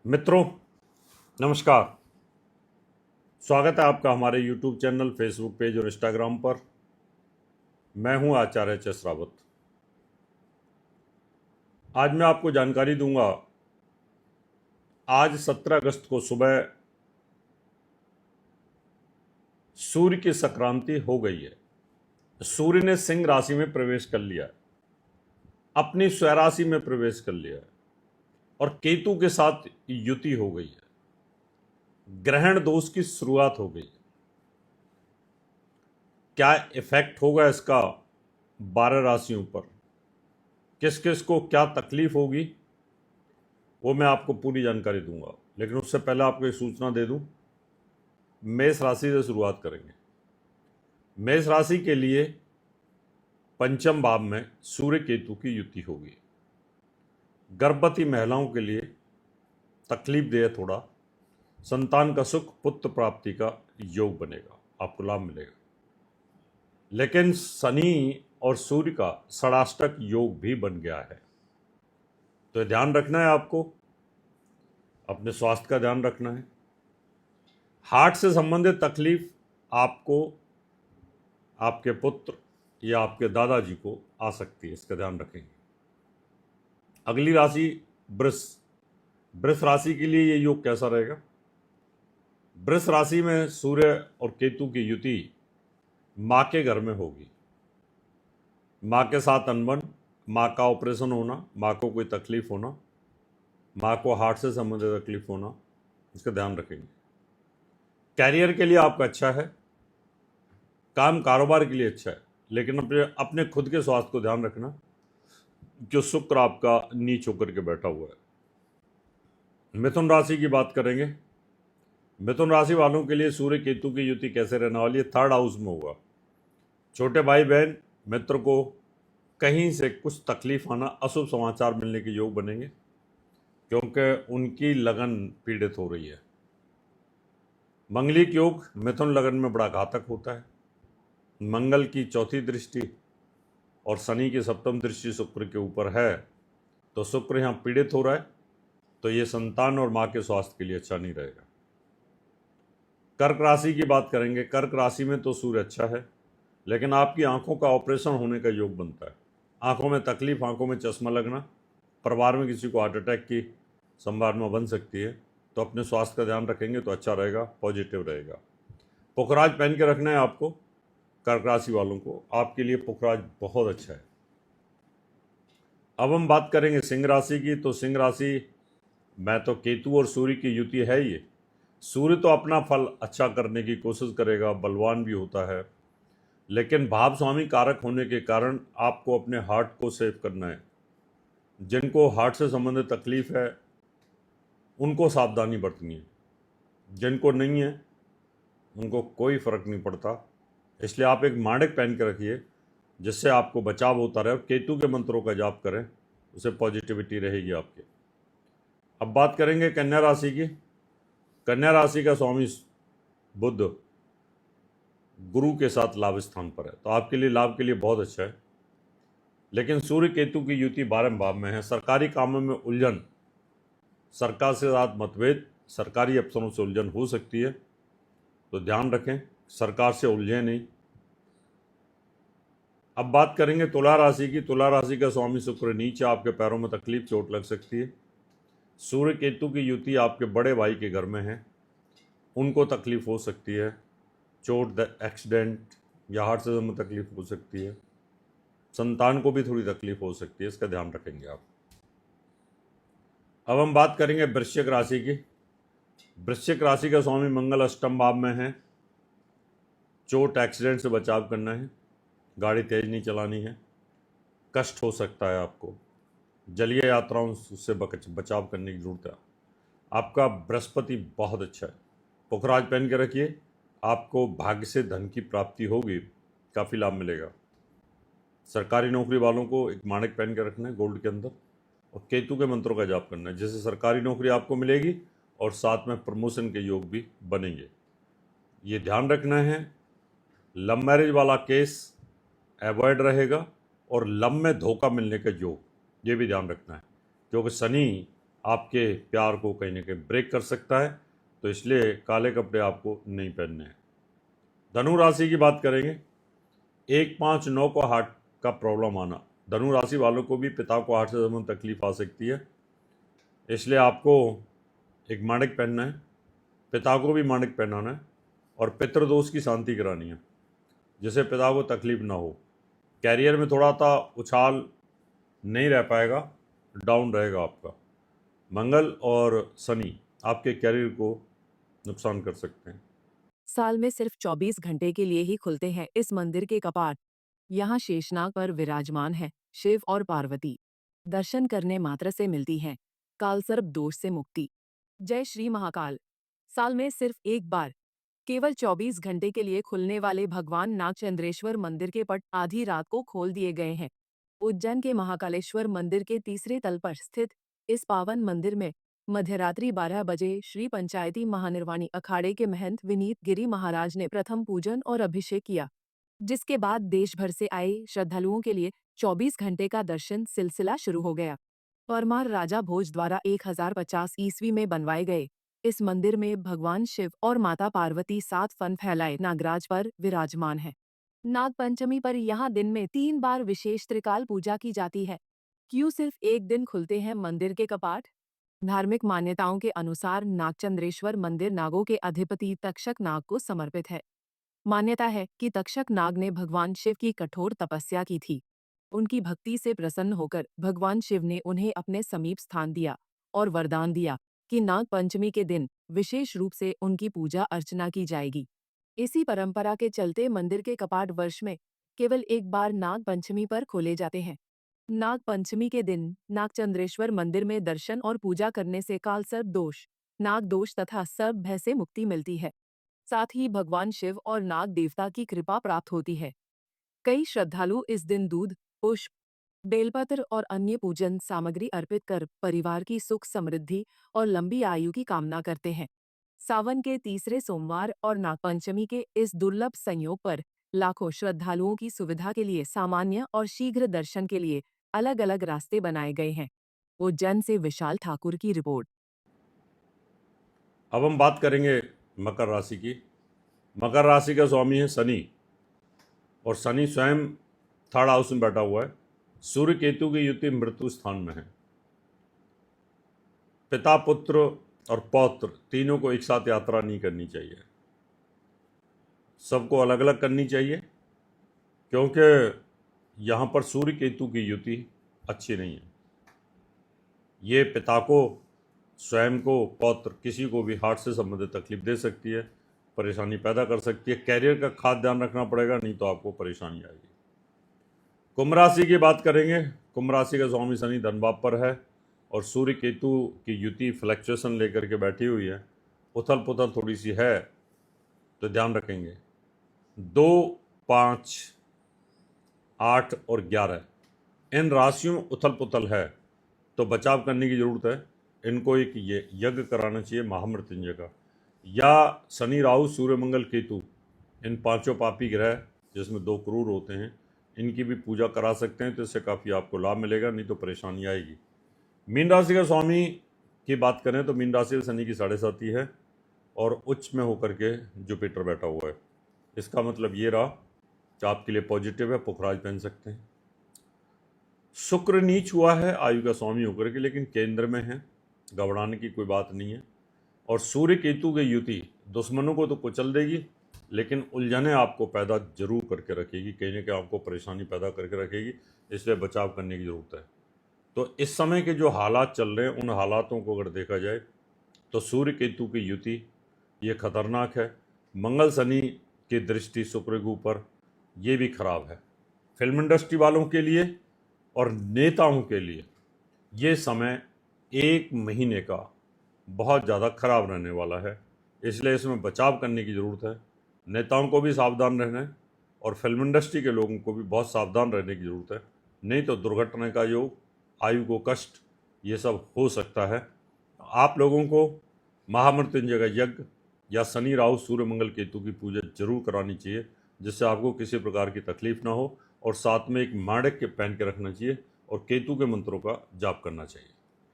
मित्रों, नमस्कार। स्वागत है आपका हमारे YouTube चैनल, फेसबुक पेज और इंस्टाग्राम पर। मैं हूं आचार्य एच एस रावत। आज मैं आपको जानकारी दूंगा। आज 17 अगस्त को सुबह सूर्य की संक्रांति हो गई है। सूर्य ने सिंह राशि में प्रवेश कर लिया है, अपनी स्वराशि में प्रवेश कर लिया है और केतु के साथ युति हो गई है। ग्रहण दोष की शुरुआत हो गई है। क्या इफेक्ट होगा इसका 12 राशियों पर, किस किस को क्या तकलीफ होगी, वो मैं आपको पूरी जानकारी दूंगा। लेकिन उससे पहले आपको एक सूचना दे दूं। मेष राशि से शुरुआत करेंगे। मेष राशि के लिए पंचम भाव में सूर्य केतु की युति होगी। गर्भवती महिलाओं के लिए तकलीफ दे थोड़ा। संतान का सुख, पुत्र प्राप्ति का योग बनेगा, आपको लाभ मिलेगा। लेकिन शनि और सूर्य का षडाष्टक योग भी बन गया है, तो ध्यान रखना है आपको। अपने स्वास्थ्य का ध्यान रखना है। हार्ट से संबंधित तकलीफ आपको, आपके पुत्र या आपके दादाजी को आ सकती है, इसका ध्यान रखेंगे। अगली राशि वृष। वृष राशि के लिए ये योग कैसा रहेगा? वृष राशि में सूर्य और केतु की युति माँ के घर में होगी। माँ के साथ अनबन, माँ का ऑपरेशन होना, माँ को कोई तकलीफ होना, माँ को हार्ट से संबंधित तकलीफ होना, इसका ध्यान रखेंगे। कैरियर के लिए आपका अच्छा है, काम कारोबार के लिए अच्छा है, लेकिन अपने खुद के स्वास्थ्य को ध्यान रखना, जो शुक्र आपका नीच होकर के बैठा हुआ है। मिथुन राशि की बात करेंगे। मिथुन राशि वालों के लिए सूर्य केतु की युति कैसे रहने वाली है? थर्ड हाउस में होगा। छोटे भाई बहन मित्र को कहीं से कुछ तकलीफ आना, अशुभ समाचार मिलने के योग बनेंगे, क्योंकि उनकी लगन पीड़ित हो रही है। मंगलिक योग मिथुन लगन में बड़ा घातक होता है। मंगल की चौथी दृष्टि और शनि की सप्तम दृष्टि शुक्र के ऊपर है, तो शुक्र यहाँ पीड़ित हो रहा है, तो ये संतान और माँ के स्वास्थ्य के लिए अच्छा नहीं रहेगा। कर्क राशि की बात करेंगे। कर्क राशि में तो सूर्य अच्छा है, लेकिन आपकी आंखों का ऑपरेशन होने का योग बनता है। आंखों में तकलीफ, आंखों में चश्मा लगना, परिवार में किसी को हार्ट अटैक की संभावना बन सकती है, तो अपने स्वास्थ्य का ध्यान रखेंगे तो अच्छा रहेगा, पॉजिटिव रहेगा। पुखराज पहन के रखना है आपको। कर्क राशि वालों को आपके लिए पुखराज बहुत अच्छा है। अब हम बात करेंगे सिंह राशि की। तो सिंह राशि में तो केतु और सूर्य की युति है ही। सूर्य तो अपना फल अच्छा करने की कोशिश करेगा, बलवान भी होता है, लेकिन भाव स्वामी कारक होने के कारण आपको अपने हार्ट को सेव करना है। जिनको हार्ट से संबंधित तकलीफ है उनको सावधानी बरतनी है, जिनको नहीं है उनको कोई फर्क नहीं पड़ता। इसलिए आप एक माणिक पहन के रखिए, जिससे आपको बचाव होता रहे। और केतु के मंत्रों का जाप करें, उसे पॉजिटिविटी रहेगी आपके। अब बात करेंगे कन्या राशि की। कन्या राशि का स्वामी बुध गुरु के साथ लाभ स्थान पर है, तो आपके लिए लाभ के लिए बहुत अच्छा है। लेकिन सूर्य केतु की युति 12वें भाव में है। सरकारी कामों में उलझन, सरकार से साथ मतभेद, सरकारी अफसरों से उलझन हो सकती है, तो ध्यान रखें, सरकार से उलझे नहीं। अब बात करेंगे तुला राशि की। तुला राशि का स्वामी शुक्र नीचे, आपके पैरों में तकलीफ, चोट लग सकती है। सूर्य केतु की युति आपके बड़े भाई के घर में है, उनको तकलीफ हो सकती है, चोट, एक्सीडेंट या हार्ट से संबंधित तकलीफ हो सकती है। संतान को भी थोड़ी तकलीफ हो सकती है, इसका ध्यान रखेंगे आप। अब हम बात करेंगे वृश्चिक राशि की। वृश्चिक राशि का स्वामी मंगल अष्टम भाव में है। चोट, एक्सीडेंट से बचाव करना है, गाड़ी तेज नहीं चलानी है, कष्ट हो सकता है आपको, जलीय यात्राओं से बचाव करने की जरूरत है। आपका बृहस्पति बहुत अच्छा है। पुखराज पहन के रखिए, आपको भाग्य से धन की प्राप्ति होगी, काफ़ी लाभ मिलेगा। सरकारी नौकरी वालों को एक माणिक पहन के रखना है गोल्ड के अंदर, और केतु के मंत्रों का जाप करना है, जिससे सरकारी नौकरी आपको मिलेगी और साथ में प्रमोशन के योग भी बनेंगे। ये ध्यान रखना है, लव मैरिज वाला केस अवॉइड रहेगा और लव में धोखा मिलने का योग, ये भी ध्यान रखना है, क्योंकि शनि आपके प्यार को कहीं ना कहीं ब्रेक कर सकता है, तो इसलिए काले कपड़े आपको नहीं पहनने हैं। धनु राशि की बात करेंगे। 1-5-9 को हार्ट का प्रॉब्लम आना, धनु राशि वालों को भी पिता को हार्ट से संबंधित तकलीफ आ सकती है, इसलिए आपको एक माणिक पहनना है, पिता को भी माणिक पहनाना है और पितृदोष की शांति करानी है, जिससे पिता को तकलीफ ना हो। कैरियर में थोड़ा सा उछाल नहीं रह पाएगा, डाउन रहेगा आपका। मंगल और शनि आपके कैरियर को नुकसान कर सकते हैं। साल में सिर्फ 24 घंटे के लिए ही खुलते हैं इस मंदिर के कपाट। यहाँ शेषनाग पर विराजमान है शिव और पार्वती। दर्शन करने मात्र से मिलती है कालसर्प दोष से मुक्ति। जय श्री महाकाल। साल में सिर्फ एक बार केवल 24 घंटे के लिए खुलने वाले भगवान नागचंद्रेश्वर मंदिर के पट आधी रात को खोल दिए गए हैं। उज्जैन के महाकालेश्वर मंदिर के तीसरे तल पर स्थित इस पावन मंदिर में मध्यरात्रि 12 बजे श्री पंचायती महानिर्वाणी अखाड़े के महंत विनीत गिरी महाराज ने प्रथम पूजन और अभिषेक किया, जिसके बाद देश भर से आए श्रद्धालुओं के लिए 24 घंटे का दर्शन सिलसिला शुरू हो गया। परमार राजा भोज द्वारा 1050 ईस्वी में बनवाए गए इस मंदिर में भगवान शिव और माता पार्वती 7 फन फैलाए नागराज पर विराजमान है। नाग पंचमी पर यहाँ दिन में 3 बार विशेष त्रिकाल पूजा की जाती है। क्यों सिर्फ एक दिन खुलते हैं मंदिर के कपाट? धार्मिक मान्यताओं के अनुसार नागचंद्रेश्वर मंदिर नागों के अधिपति तक्षक नाग को समर्पित है। मान्यता है कि तक्षक नाग ने भगवान शिव की कठोर तपस्या की थी। उनकी भक्ति से प्रसन्न होकर भगवान शिव ने उन्हें अपने समीप स्थान दिया और वरदान दिया कि नाग पंचमी के दिन विशेष रूप से उनकी पूजा अर्चना की जाएगी। इसी परंपरा के चलते मंदिर के कपाट वर्ष में केवल एक बार नाग पंचमी पर खोले जाते हैं। नाग पंचमी के दिन नागचंद्रेश्वर मंदिर में दर्शन और पूजा करने से काल सर्प दोष, नाग दोष तथा सर्प भय से मुक्ति मिलती है। साथ ही भगवान शिव और नाग देवता की कृपा प्राप्त होती है। कई श्रद्धालु इस दिन दूध, पुष्प, बेलपत्र और अन्य पूजन सामग्री अर्पित कर परिवार की सुख समृद्धि और लंबी आयु की कामना करते हैं। सावन के तीसरे सोमवार और नागपंचमी के इस दुर्लभ संयोग पर लाखों श्रद्धालुओं की सुविधा के लिए सामान्य और शीघ्र दर्शन के लिए अलग अलग रास्ते बनाए गए हैं। उज्जैन से विशाल ठाकुर की रिपोर्ट। अब हम बात करेंगे मकर राशि की। मकर राशि का स्वामी है शनि, और शनि स्वयं थर्ड हाउस में बैठा हुआ है। सूर्य केतु की युति मृत्यु स्थान में है। पिता, पुत्र और पौत्र तीनों को एक साथ यात्रा नहीं करनी चाहिए, सबको अलग अलग करनी चाहिए, क्योंकि यहाँ पर सूर्य केतु की युति अच्छी नहीं है। ये पिता को, स्वयं को, पौत्र किसी को भी हार्ट से संबंधित तकलीफ दे सकती है, परेशानी पैदा कर सकती है। कैरियर का खास ध्यान रखना पड़ेगा, नहीं तो आपको परेशानी आएगी। कुंभ राशि की बात करेंगे। कुंभ राशि का स्वामी शनि धन भाव पर है और सूर्य केतु की युति फ्लक्चुएशन लेकर के बैठी हुई है। उथल पुथल थोड़ी सी है, तो ध्यान रखेंगे। 2, 5, 8 और 11 इन राशियों में उथल पुथल है, तो बचाव करने की ज़रूरत है। इनको एक ये यज्ञ कराना चाहिए महामृत्युंजय का, या शनि, राहु, सूर्य, मंगल, केतु, इन पांचों पापी ग्रह जिसमें 2 क्रूर होते हैं, इनकी भी पूजा करा सकते हैं, तो इससे काफ़ी आपको लाभ मिलेगा, नहीं तो परेशानी आएगी। मीन राशि का स्वामी की बात करें तो मीन राशि में शनि की 7.5 है और उच्च में होकर के जुपिटर बैठा हुआ है। इसका मतलब ये रहा कि आपके लिए पॉजिटिव है, पुखराज पहन सकते हैं। शुक्र नीच हुआ है आयु का स्वामी होकर के, लेकिन केंद्र में है, घबराने की कोई बात नहीं है। और सूर्य केतु की युति दुश्मनों को तो कुचल देगी, लेकिन उलझने आपको पैदा जरूर करके रखेगी, कहीं ना कहीं आपको परेशानी पैदा करके रखेगी, इसलिए बचाव करने की ज़रूरत है। तो इस समय के जो हालात चल रहे हैं, उन हालातों को अगर देखा जाए तो सूर्य केतु की युति ये खतरनाक है। मंगल शनि की दृष्टि शुक्र के ऊपर, ये भी खराब है। फिल्म इंडस्ट्री वालों के लिए और नेताओं के लिए ये समय 1 महीने का बहुत ज़्यादा खराब रहने वाला है, इसलिए इसमें बचाव करने की ज़रूरत है। नेताओं को भी सावधान रहना है और फिल्म इंडस्ट्री के लोगों को भी बहुत सावधान रहने की ज़रूरत है, नहीं तो दुर्घटना का योग, आयु को कष्ट, ये सब हो सकता है। आप लोगों को महामृत्युंजय का यज्ञ या शनि, राहु, सूर्य, मंगल, केतु की पूजा जरूर करानी चाहिए, जिससे आपको किसी प्रकार की तकलीफ ना हो, और साथ में एक माणिक के पहन के रखना चाहिए और केतु के मंत्रों का जाप करना चाहिए।